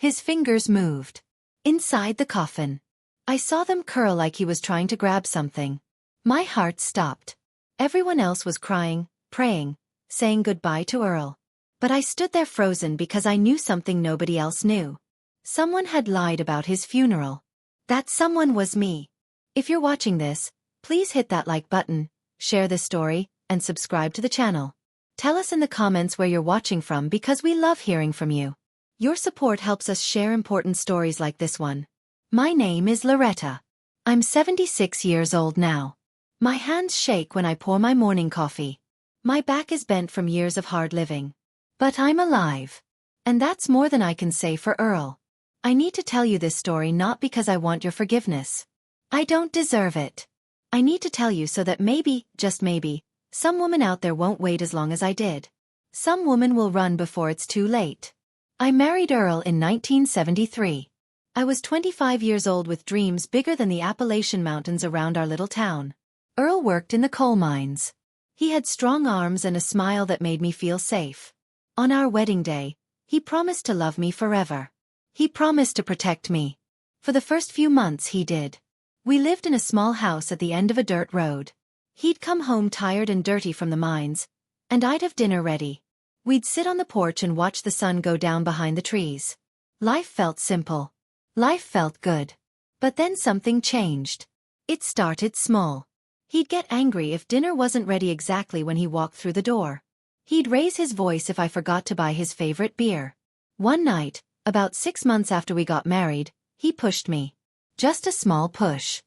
His fingers moved. Inside the coffin. I saw them curl like he was trying to grab something. My heart stopped. Everyone else was crying, praying, saying goodbye to Earl. But I stood there frozen because I knew something nobody else knew. Someone had lied about his funeral. That someone was me. If you're watching this, please hit that like button, share this story, and subscribe to the channel. Tell us in the comments where you're watching from because we love hearing from you. Your support helps us share important stories like this one. My name is Loretta. I'm 76 years old now. My hands shake when I pour my morning coffee. My back is bent from years of hard living. But I'm alive. And that's more than I can say for Earl. I need to tell you this story not because I want your forgiveness. I don't deserve it. I need to tell you so that maybe, just maybe, some woman out there won't wait as long as I did. Some woman will run before it's too late. I married Earl in 1973. I was 25 years old with dreams bigger than the Appalachian Mountains around our little town. Earl worked in the coal mines. He had strong arms and a smile that made me feel safe. On our wedding day, he promised to love me forever. He promised to protect me. For the first few months he did. We lived in a small house at the end of a dirt road. He'd come home tired and dirty from the mines, and I'd have dinner ready. We'd sit on the porch and watch the sun go down behind the trees. Life felt simple. Life felt good. But then something changed. It started small. He'd get angry if dinner wasn't ready exactly when he walked through the door. He'd raise his voice if I forgot to buy his favorite beer. One night, about 6 months after we got married, he pushed me. Just a small push.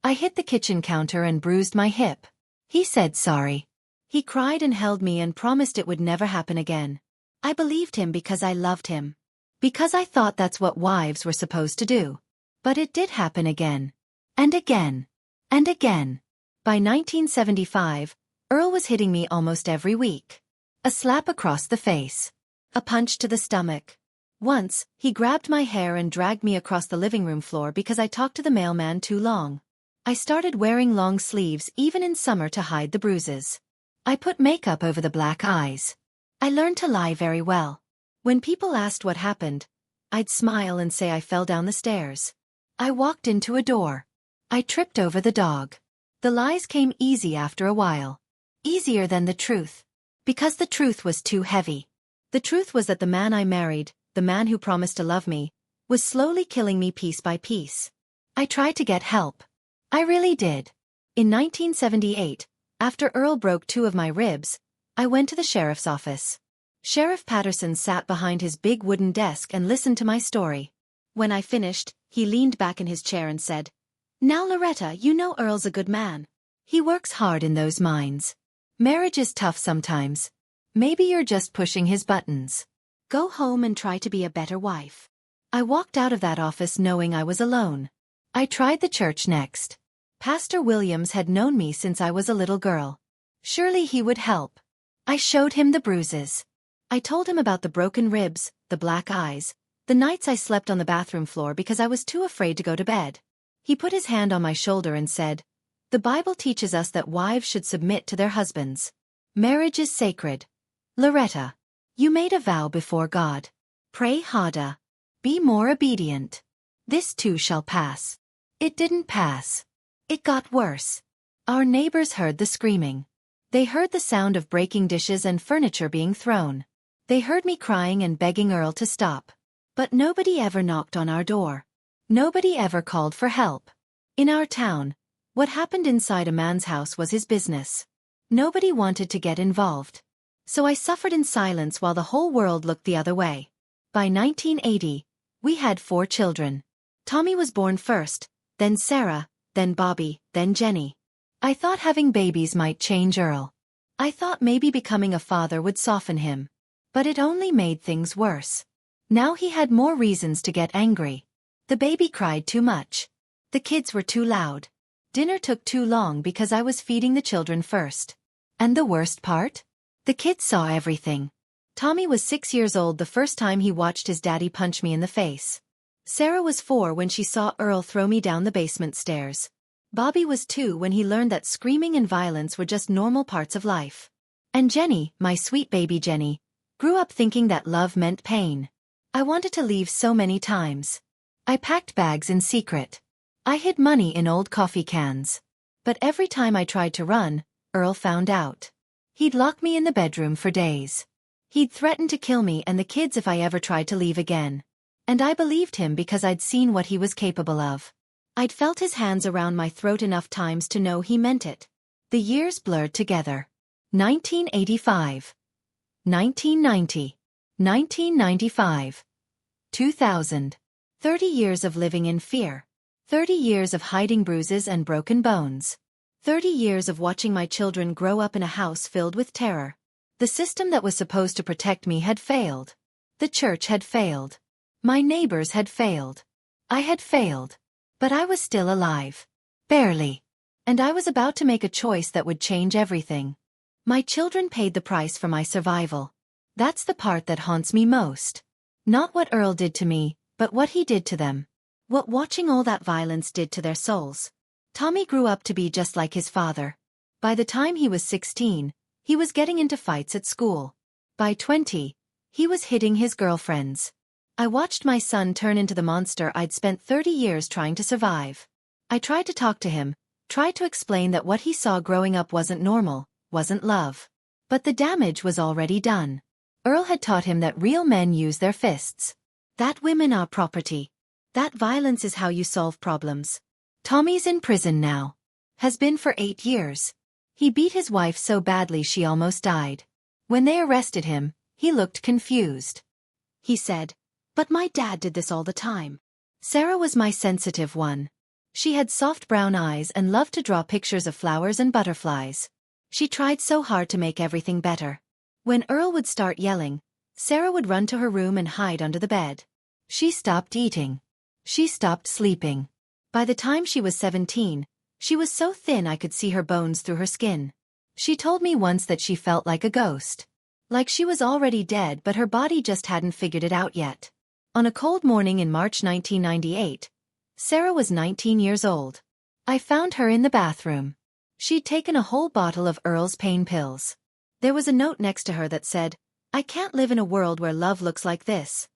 I hit the kitchen counter and bruised my hip. He said sorry. He cried and held me and promised it would never happen again. I believed him because I loved him. Because I thought that's what wives were supposed to do. But it did happen again. And again. And again. By 1975, Earl was hitting me almost every week. A slap across the face. A punch to the stomach. Once, he grabbed my hair and dragged me across the living room floor because I talked to the mailman too long. I started wearing long sleeves even in summer to hide the bruises. I put makeup over the black eyes. I learned to lie very well. When people asked what happened, I'd smile and say I fell down the stairs. I walked into a door. I tripped over the dog. The lies came easy after a while. Easier than the truth. Because the truth was too heavy. The truth was that the man I married, the man who promised to love me, was slowly killing me piece by piece. I tried to get help. I really did. In 1978, after Earl broke 2 of my ribs, I went to the sheriff's office. Sheriff Patterson sat behind his big wooden desk and listened to my story. When I finished, he leaned back in his chair and said, "Now Loretta, you know Earl's a good man. He works hard in those mines. Marriage is tough sometimes. Maybe you're just pushing his buttons. Go home and try to be a better wife." I walked out of that office knowing I was alone. I tried the church next. Pastor Williams had known me since I was a little girl. Surely he would help. I showed him the bruises. I told him about the broken ribs, the black eyes, the nights I slept on the bathroom floor because I was too afraid to go to bed. He put his hand on my shoulder and said, "The Bible teaches us that wives should submit to their husbands. Marriage is sacred. Loretta, you made a vow before God. Pray harder. Be more obedient. This too shall pass." It didn't pass. It got worse. Our neighbors heard the screaming. They heard the sound of breaking dishes and furniture being thrown. They heard me crying and begging Earl to stop. But nobody ever knocked on our door. Nobody ever called for help. In our town, what happened inside a man's house was his business. Nobody wanted to get involved. So I suffered in silence while the whole world looked the other way. By 1980, we had 4 children. Tommy was born first, then Sarah, then Bobby, then Jenny. I thought having babies might change Earl. I thought maybe becoming a father would soften him. But it only made things worse. Now he had more reasons to get angry. The baby cried too much. The kids were too loud. Dinner took too long because I was feeding the children first. And the worst part? The kids saw everything. Tommy was 6 years old the first time he watched his daddy punch me in the face. Sarah was 4 when she saw Earl throw me down the basement stairs. Bobby was 2 when he learned that screaming and violence were just normal parts of life. And Jenny, my sweet baby Jenny, grew up thinking that love meant pain. I wanted to leave so many times. I packed bags in secret. I hid money in old coffee cans. But every time I tried to run, Earl found out. He'd lock me in the bedroom for days. He'd threaten to kill me and the kids if I ever tried to leave again. And I believed him because I'd seen what he was capable of. I'd felt his hands around my throat enough times to know he meant it. The years blurred together. 1985. 1990. 1995. 2000. 30 years of living in fear. 30 years of hiding bruises and broken bones. 30 years of watching my children grow up in a house filled with terror. The system that was supposed to protect me had failed. The church had failed. My neighbors had failed. I had failed. But I was still alive. Barely. And I was about to make a choice that would change everything. My children paid the price for my survival. That's the part that haunts me most. Not what Earl did to me, but what he did to them. What watching all that violence did to their souls. Tommy grew up to be just like his father. By the time he was 16, he was getting into fights at school. By 20, he was hitting his girlfriends. I watched my son turn into the monster I'd spent 30 years trying to survive. I tried to talk to him, tried to explain that what he saw growing up wasn't normal, wasn't love. But the damage was already done. Earl had taught him that real men use their fists. That women are property. That violence is how you solve problems. Tommy's in prison now. Has been for 8 years. He beat his wife so badly she almost died. When they arrested him, he looked confused. He said, "But my dad did this all the time." Sarah was my sensitive one. She had soft brown eyes and loved to draw pictures of flowers and butterflies. She tried so hard to make everything better. When Earl would start yelling, Sarah would run to her room and hide under the bed. She stopped eating. She stopped sleeping. By the time she was 17, she was so thin I could see her bones through her skin. She told me once that she felt like a ghost. Like she was already dead but her body just hadn't figured it out yet. On a cold morning in March 1998, Sarah was 19 years old. I found her in the bathroom. She'd taken a whole bottle of Earl's pain pills. There was a note next to her that said, "I can't live in a world where love looks like this."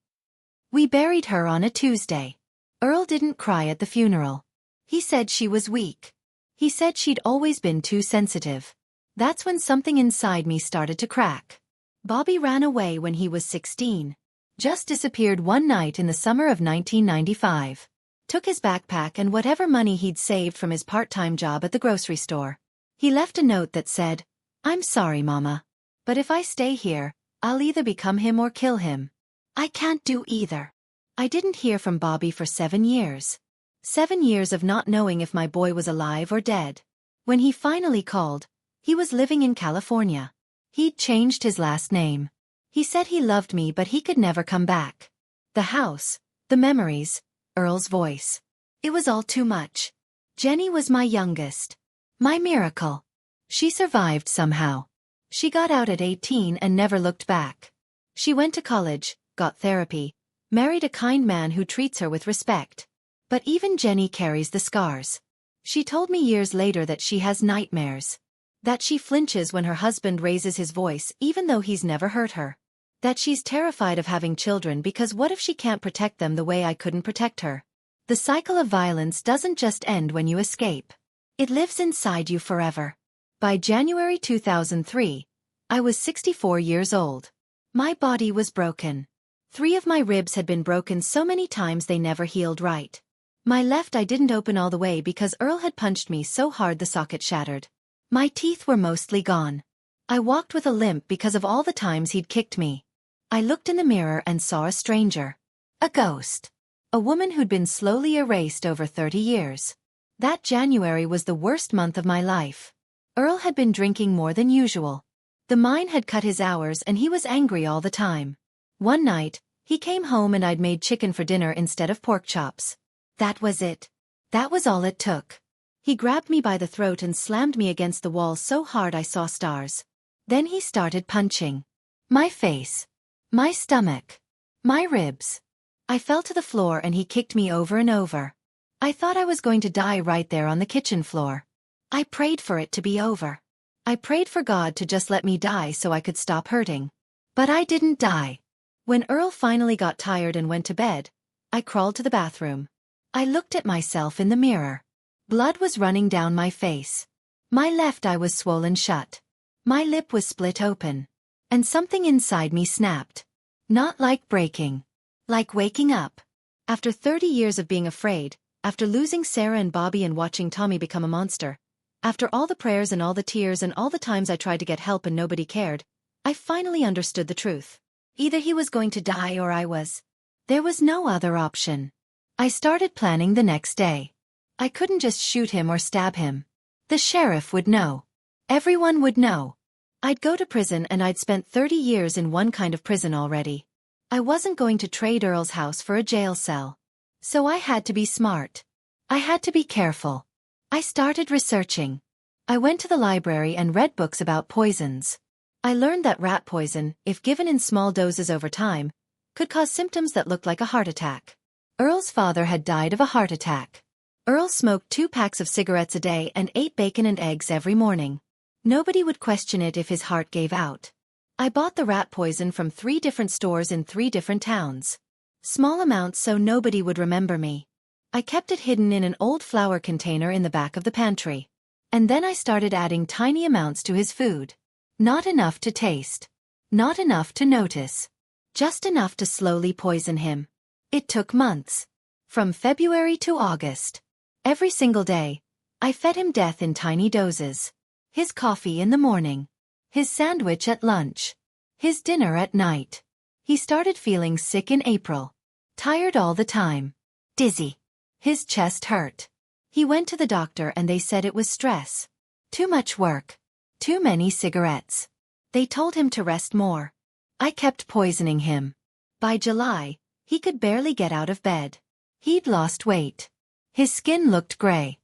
We buried her on a Tuesday. Earl didn't cry at the funeral. He said she was weak. He said she'd always been too sensitive. That's when something inside me started to crack. Bobby ran away when he was 16. Just disappeared one night in the summer of 1995. Took his backpack and whatever money he'd saved from his part-time job at the grocery store. He left a note that said, "I'm sorry, Mama. But if I stay here, I'll either become him or kill him. I can't do either." I didn't hear from Bobby for 7 years. 7 years of not knowing if my boy was alive or dead. When he finally called, he was living in California. He'd changed his last name. He said he loved me but he could never come back. The house, the memories, Earl's voice. It was all too much. Jenny was my youngest. My miracle. She survived somehow. She got out at 18 and never looked back. She went to college, got therapy, married a kind man who treats her with respect. But even Jenny carries the scars. She told me years later that she has nightmares. That she flinches when her husband raises his voice even though he's never hurt her. That she's terrified of having children because what if she can't protect them the way I couldn't protect her? The cycle of violence doesn't just end when you escape. It lives inside you forever. By January 2003, I was 64 years old. My body was broken. 3 of my ribs had been broken so many times they never healed right. My left eye didn't open all the way because Earl had punched me so hard the socket shattered. My teeth were mostly gone. I walked with a limp because of all the times he'd kicked me. I looked in the mirror and saw a stranger. A ghost. A woman who'd been slowly erased over 30 years. That January was the worst month of my life. Earl had been drinking more than usual. The mine had cut his hours and he was angry all the time. One night, he came home and I'd made chicken for dinner instead of pork chops. That was it. That was all it took. He grabbed me by the throat and slammed me against the wall so hard I saw stars. Then he started punching. My face. My stomach. My ribs. I fell to the floor and he kicked me over and over. I thought I was going to die right there on the kitchen floor. I prayed for it to be over. I prayed for God to just let me die so I could stop hurting. But I didn't die. When Earl finally got tired and went to bed, I crawled to the bathroom. I looked at myself in the mirror. Blood was running down my face. My left eye was swollen shut. My lip was split open. And something inside me snapped. Not like breaking. Like waking up. After 30 years of being afraid, after losing Sarah and Bobby and watching Tommy become a monster, after all the prayers and all the tears and all the times I tried to get help and nobody cared, I finally understood the truth. Either he was going to die or I was. There was no other option. I started planning the next day. I couldn't just shoot him or stab him. The sheriff would know. Everyone would know. I'd go to prison and I'd spent 30 years in one kind of prison already. I wasn't going to trade Earl's house for a jail cell. So I had to be smart. I had to be careful. I started researching. I went to the library and read books about poisons. I learned that rat poison, if given in small doses over time, could cause symptoms that looked like a heart attack. Earl's father had died of a heart attack. Earl smoked 2 packs of cigarettes a day and ate bacon and eggs every morning. Nobody would question it if his heart gave out. I bought the rat poison from 3 different stores in 3 different towns. Small amounts so nobody would remember me. I kept it hidden in an old flour container in the back of the pantry. And then I started adding tiny amounts to his food. Not enough to taste. Not enough to notice. Just enough to slowly poison him. It took months. From February to August. Every single day, I fed him death in tiny doses. His coffee in the morning. His sandwich at lunch. His dinner at night. He started feeling sick in April. Tired all the time. Dizzy. His chest hurt. He went to the doctor and they said it was stress. Too much work. Too many cigarettes. They told him to rest more. I kept poisoning him. By July, he could barely get out of bed. He'd lost weight. His skin looked gray.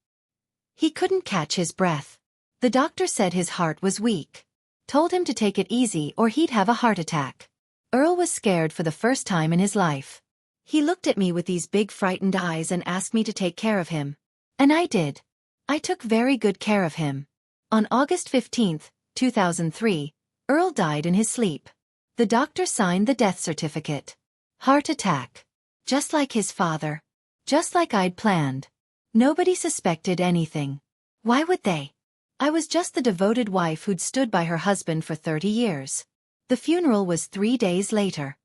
He couldn't catch his breath. The doctor said his heart was weak. Told him to take it easy or he'd have a heart attack. Earl was scared for the first time in his life. He looked at me with these big frightened eyes and asked me to take care of him. And I did. I took very good care of him. On August 15, 2003, Earl died in his sleep. The doctor signed the death certificate. Heart attack. Just like his father. Just like I'd planned. Nobody suspected anything. Why would they? I was just the devoted wife who'd stood by her husband for 30 years. The funeral was 3 days later.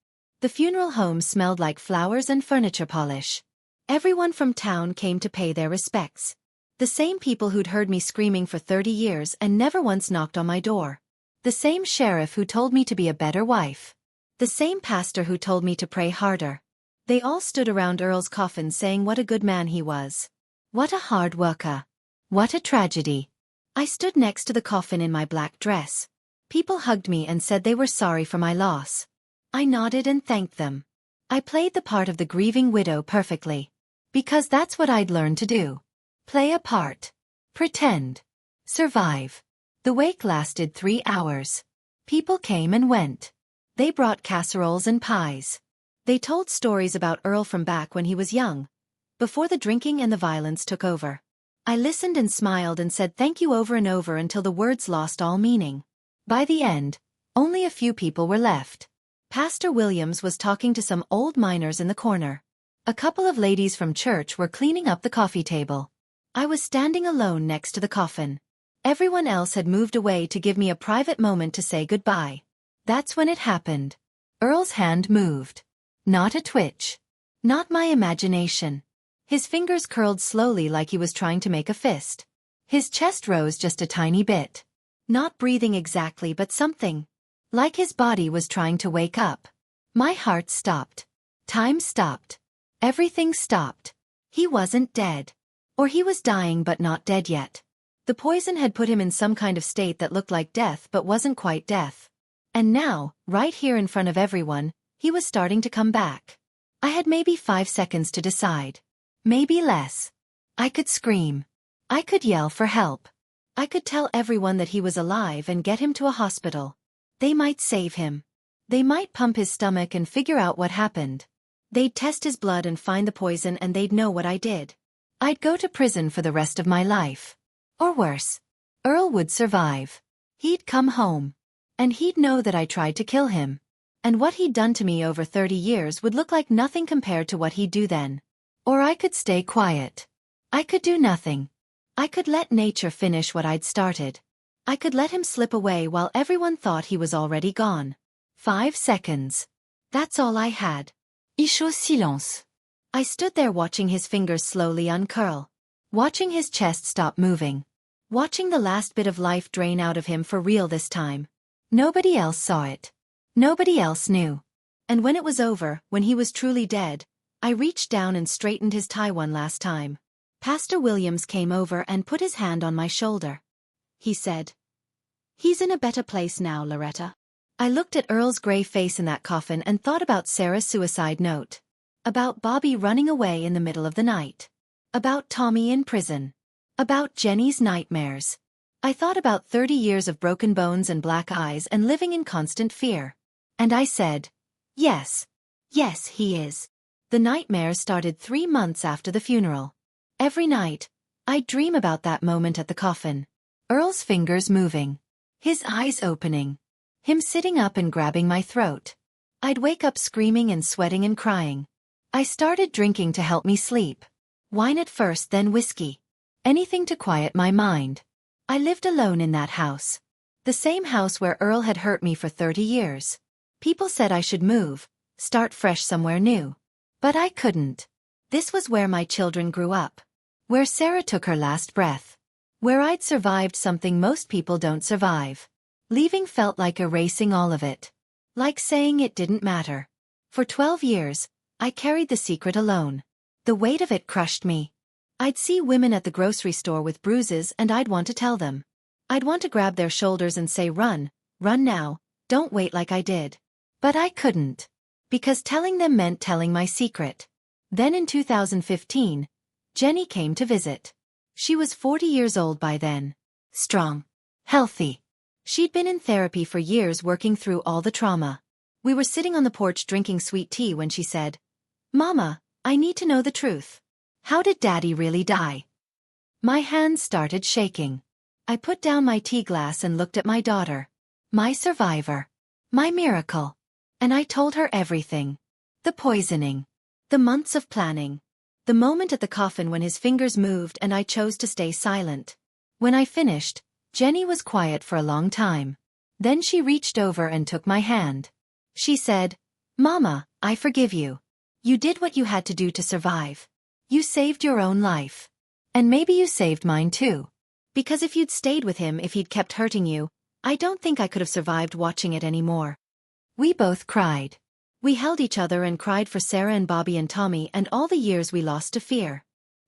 The funeral home smelled like flowers and furniture polish. Everyone from town came to pay their respects. The same people who'd heard me screaming for 30 years and never once knocked on my door. The same sheriff who told me to be a better wife. The same pastor who told me to pray harder. They all stood around Earl's coffin saying what a good man he was. What a hard worker. What a tragedy. I stood next to the coffin in my black dress. People hugged me and said they were sorry for my loss. I nodded and thanked them. I played the part of the grieving widow perfectly. Because that's what I'd learned to do. Play a part. Pretend. Survive. The wake lasted 3 hours. People came and went. They brought casseroles and pies. They told stories about Earl from back when he was young, before the drinking and the violence took over. I listened and smiled and said thank you over and over until the words lost all meaning. By the end, only a few people were left. Pastor Williams was talking to some old miners in the corner. A couple of ladies from church were cleaning up the coffee table. I was standing alone next to the coffin. Everyone else had moved away to give me a private moment to say goodbye. That's when it happened. Earl's hand moved. Not a twitch. Not my imagination. His fingers curled slowly like he was trying to make a fist. His chest rose just a tiny bit. Not breathing exactly but something. Like his body was trying to wake up. My heart stopped. Time stopped. Everything stopped. He wasn't dead. Or he was dying but not dead yet. The poison had put him in some kind of state that looked like death but wasn't quite death. And now, right here in front of everyone, he was starting to come back. I had maybe 5 seconds to decide. Maybe less. I could scream. I could yell for help. I could tell everyone that he was alive and get him to a hospital. They might save him. They might pump his stomach and figure out what happened. They'd test his blood and find the poison and they'd know what I did. I'd go to prison for the rest of my life. Or worse. Earl would survive. He'd come home. And he'd know that I tried to kill him. And what he'd done to me over 30 years would look like nothing compared to what he'd do then. Or I could stay quiet. I could do nothing. I could let nature finish what I'd started. I could let him slip away while everyone thought he was already gone. 5 seconds. That's all I had. Chaud silence. I stood there watching his fingers slowly uncurl. Watching his chest stop moving. Watching the last bit of life drain out of him for real this time. Nobody else saw it. Nobody else knew. And when it was over, when he was truly dead, I reached down and straightened his tie one last time. Pastor Williams came over and put his hand on my shoulder. He said, "He's in a better place now, Loretta." I looked at Earl's gray face in that coffin and thought about Sarah's suicide note. About Bobby running away in the middle of the night. About Tommy in prison. About Jenny's nightmares. I thought about 30 years of broken bones and black eyes and living in constant fear. And I said, yes. Yes, he is. The nightmares started 3 months after the funeral. Every night, I'd dream about that moment at the coffin. Earl's fingers moving. His eyes opening. Him sitting up and grabbing my throat. I'd wake up screaming and sweating and crying. I started drinking to help me sleep. Wine at first, then whiskey. Anything to quiet my mind. I lived alone in that house. The same house where Earl had hurt me for 30 years. People said I should move, start fresh somewhere new. But I couldn't. This was where my children grew up. Where Sarah took her last breath. Where I'd survived something most people don't survive. Leaving felt like erasing all of it. Like saying it didn't matter. For 12 years, I carried the secret alone. The weight of it crushed me. I'd see women at the grocery store with bruises and I'd want to tell them. I'd want to grab their shoulders and say, run now, don't wait like I did. But I couldn't. Because telling them meant telling my secret. Then in 2015, Jenny came to visit. She was 40 years old by then. Strong. Healthy. She'd been in therapy for years working through all the trauma. We were sitting on the porch drinking sweet tea when she said, "Mama, I need to know the truth. How did Daddy really die?" My hands started shaking. I put down my tea glass and looked at my daughter. My survivor. My miracle. And I told her everything. The poisoning. The months of planning. The moment at the coffin when his fingers moved and I chose to stay silent. When I finished, Jenny was quiet for a long time. Then she reached over and took my hand. She said, "Mama, I forgive you. You did what you had to do to survive. You saved your own life. And maybe you saved mine too. Because if you'd stayed with him, if he'd kept hurting you, I don't think I could have survived watching it anymore." We both cried. We held each other and cried for Sarah and Bobby and Tommy and all the years we lost to fear.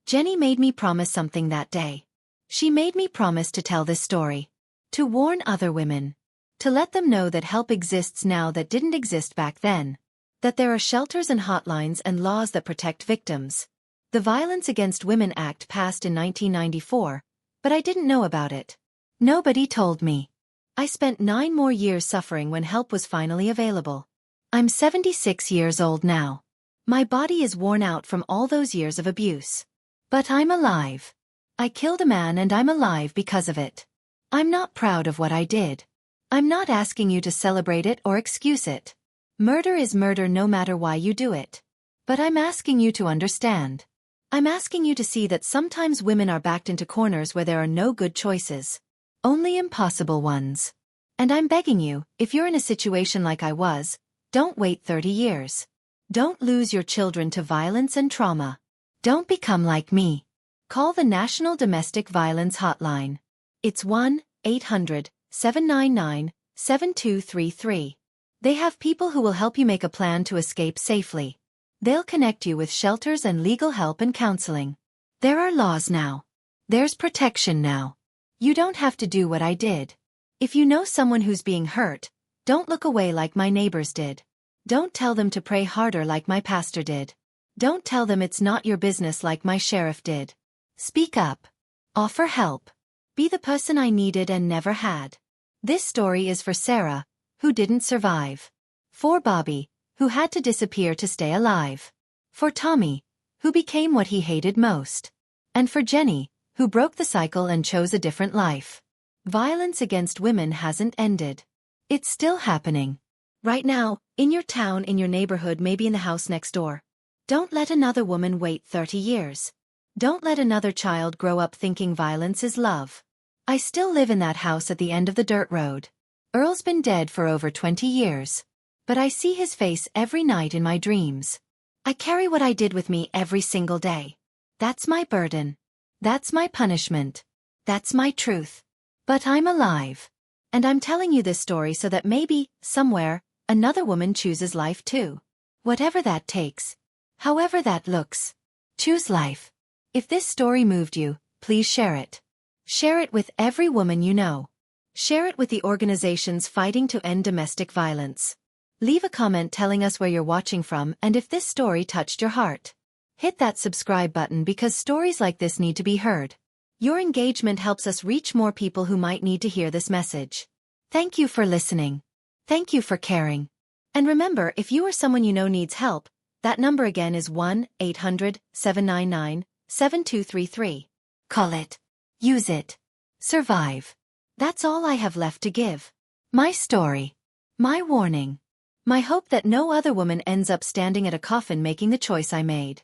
Jenny made me promise something that day. She made me promise to tell this story. To warn other women. To let them know that help exists now that didn't exist back then. That there are shelters and hotlines and laws that protect victims. The Violence Against Women Act passed in 1994, but I didn't know about it. Nobody told me. I spent 9 more years suffering when help was finally available. I'm 76 years old now. My body is worn out from all those years of abuse. But I'm alive. I killed a man and I'm alive because of it. I'm not proud of what I did. I'm not asking you to celebrate it or excuse it. Murder is murder no matter why you do it. But I'm asking you to understand. I'm asking you to see that sometimes women are backed into corners where there are no good choices. Only impossible ones. And I'm begging you, if you're in a situation like I was, don't wait 30 years. Don't lose your children to violence and trauma. Don't become like me. Call the National Domestic Violence Hotline. It's 1-800-799-7233. They have people who will help you make a plan to escape safely. They'll connect you with shelters and legal help and counseling. There are laws now. There's protection now. You don't have to do what I did. If you know someone who's being hurt, don't look away like my neighbors did. Don't tell them to pray harder like my pastor did. Don't tell them it's not your business like my sheriff did. Speak up. Offer help. Be the person I needed and never had. This story is for Sarah, who didn't survive. For Bobby, who had to disappear to stay alive. For Tommy, who became what he hated most. And for Jenny, who broke the cycle and chose a different life. Violence against women hasn't ended. It's still happening. Right now, in your town, in your neighborhood, maybe in the house next door. Don't let another woman wait 30 years. Don't let another child grow up thinking violence is love. I still live in that house at the end of the dirt road. Earl's been dead for over 20 years. But I see his face every night in my dreams. I carry what I did with me every single day. That's my burden. That's my punishment. That's my truth. But I'm alive. And I'm telling you this story so that maybe, somewhere, another woman chooses life too. Whatever that takes. However that looks. Choose life. If this story moved you, please share it. Share it with every woman you know. Share it with the organizations fighting to end domestic violence. Leave a comment telling us where you're watching from and if this story touched your heart. Hit that subscribe button because stories like this need to be heard. Your engagement helps us reach more people who might need to hear this message. Thank you for listening. Thank you for caring. And remember, if you or someone you know needs help, that number again is 1-800-799-7233. Call it. Use it. Survive. That's all I have left to give. My story. My warning. My hope that no other woman ends up standing at a coffin making the choice I made.